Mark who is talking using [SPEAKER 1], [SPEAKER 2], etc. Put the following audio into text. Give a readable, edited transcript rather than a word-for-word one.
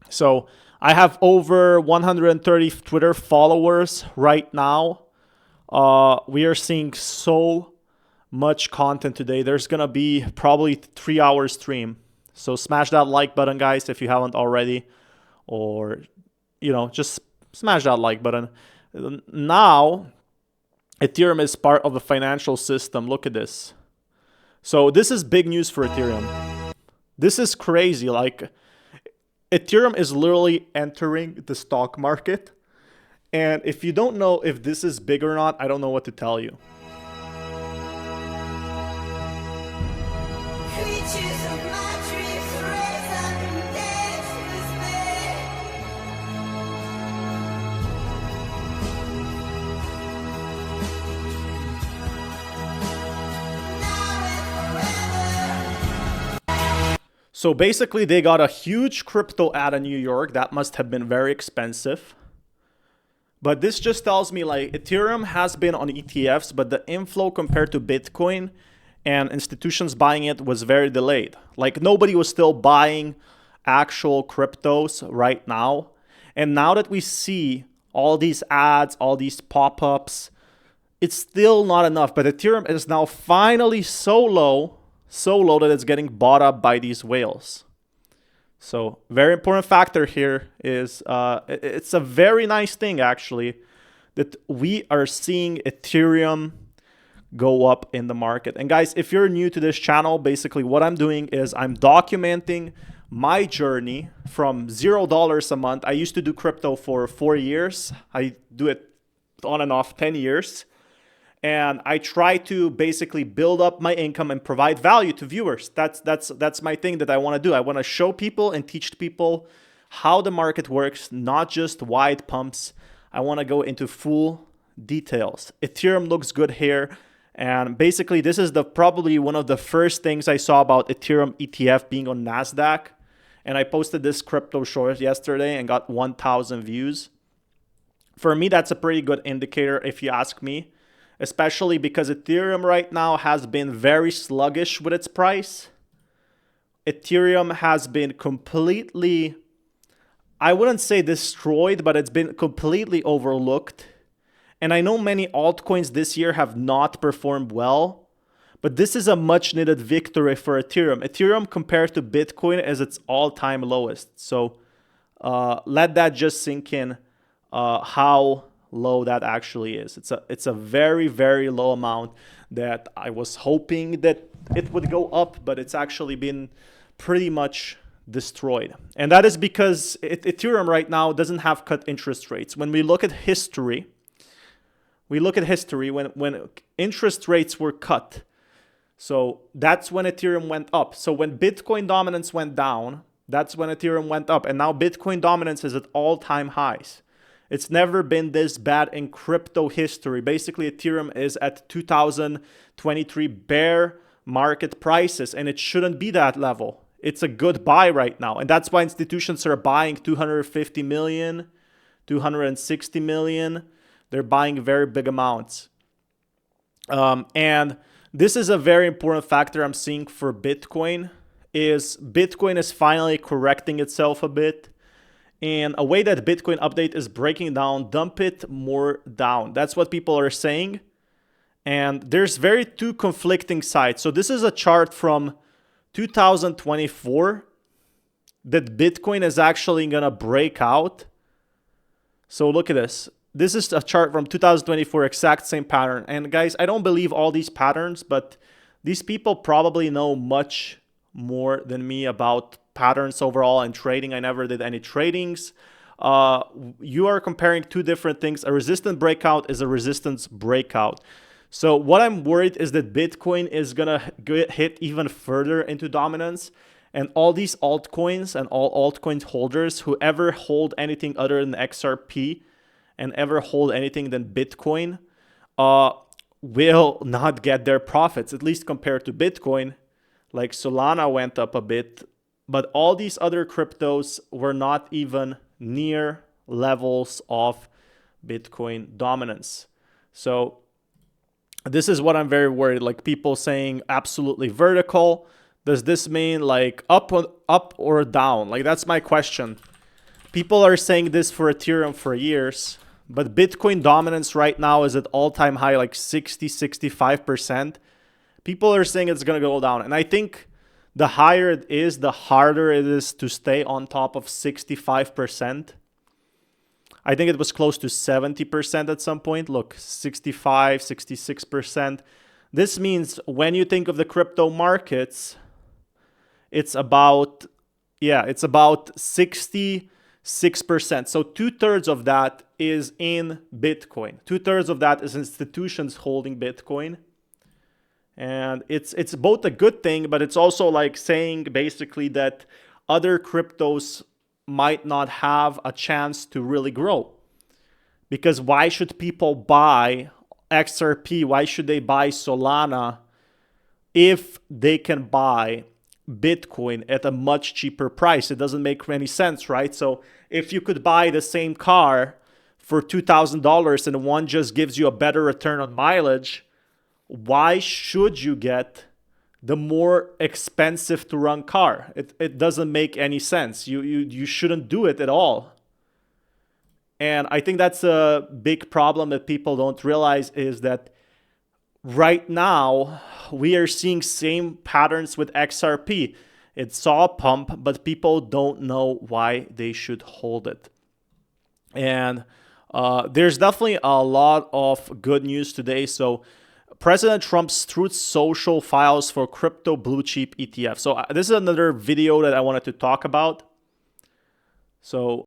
[SPEAKER 1] So I have over 130 Twitter followers right now. We are seeing so much content today. There's gonna be probably 3 hour stream. So smash that like button, guys, if you haven't already, or just smash that like button. Now, Ethereum is part of the financial system. Look at this. So this is big news for Ethereum. This is crazy. Like, Ethereum is literally entering the stock market. And if you don't know if this is big or not, I don't know what to tell you. So basically, they got a huge crypto ad in New York. That must have been very expensive. But this just tells me, like, Ethereum has been on ETFs, but the inflow compared to Bitcoin and institutions buying it was very delayed. Like, nobody was still buying actual cryptos right now. And now that we see all these ads, all these pop-ups, it's still not enough. But Ethereum is now finally so low that it's getting bought up by these whales. So very important factor here is it's a very nice thing, actually, that we are seeing Ethereum go up in the market. And guys, if you're new to this channel, basically what I'm doing is I'm documenting my journey from $0 a month. I used to do crypto for 4 years. I do it on and off 10 years. And I try to basically build up my income and provide value to viewers. That's my thing that I want to do. I want to show people and teach people how the market works, not just why it pumps. I want to go into full details. Ethereum looks good here. And basically, this is probably one of the first things I saw about Ethereum ETF being on NASDAQ. And I posted this crypto short yesterday and got 1,000 views. For me, that's a pretty good indicator if you ask me. Especially because Ethereum right now has been very sluggish with its price. Ethereum has been completely, I wouldn't say destroyed, but it's been completely overlooked. And I know many altcoins this year have not performed well, but this is a much needed victory for Ethereum. Ethereum compared to Bitcoin is its all-time lowest. So let that just sink in how low that actually is. It's a very, very low amount that I was hoping that it would go up, but it's actually been pretty much destroyed. And that is because Ethereum right now doesn't have cut interest rates. When we look at history, when interest rates were cut, so that's when Ethereum went up. So when Bitcoin dominance went down, that's when Ethereum went up. And now Bitcoin dominance is at all-time highs. It's never been this bad in crypto history. Basically, Ethereum is at 2023 bear market prices, and it shouldn't be that level. It's a good buy right now. And that's why institutions are buying 250 million, 260 million. They're buying very big amounts. And this is a very important factor I'm seeing for Bitcoin, is Bitcoin is finally correcting itself a bit. And a way that Bitcoin update is breaking down, dump it more down. That's what people are saying. And there's two conflicting sides. So this is a chart from 2024 that Bitcoin is actually going to break out. So look at this. This is a chart from 2024, exact same pattern. And guys, I don't believe all these patterns, but these people probably know much more than me about patterns overall and trading. I never did any tradings. You are comparing two different things. A resistance breakout is a resistance breakout. So what I'm worried is that Bitcoin is gonna hit even further into dominance, and all these altcoins and all altcoin holders who ever hold anything other than XRP and ever hold anything than Bitcoin will not get their profits, at least compared to Bitcoin. Like Solana went up a bit, but all these other cryptos were not even near levels of Bitcoin dominance. So this is what I'm very worried. Like people saying absolutely vertical. Does this mean like up or down? Like that's my question. People are saying this for Ethereum for years, but Bitcoin dominance right now is at all-time high, like 60-65%. People are saying it's going to go down. And I think the higher it is, the harder it is to stay on top of 65%. I think it was close to 70% at some point. Look, 65, 66%. This means when you think of the crypto markets, it's about 66%. So 2/3 of that is in Bitcoin. 2/3 of that is institutions holding Bitcoin. And it's both a good thing, but it's also like saying basically that other cryptos might not have a chance to really grow. Because why should people buy XRP? Why should they buy Solana if they can buy Bitcoin at a much cheaper price? It doesn't make any sense, right? So if you could buy the same car for $2,000 and one just gives you a better return on mileage, why should you get the more expensive to run car? It doesn't make any sense. You shouldn't do it at all. And I think that's a big problem that people don't realize, is that right now we are seeing same patterns with XRP. It saw a pump, but people don't know why they should hold it. And there's definitely a lot of good news today. So President Trump's Truth Social files for crypto blue chip ETF. So this is another video that I wanted to talk about. So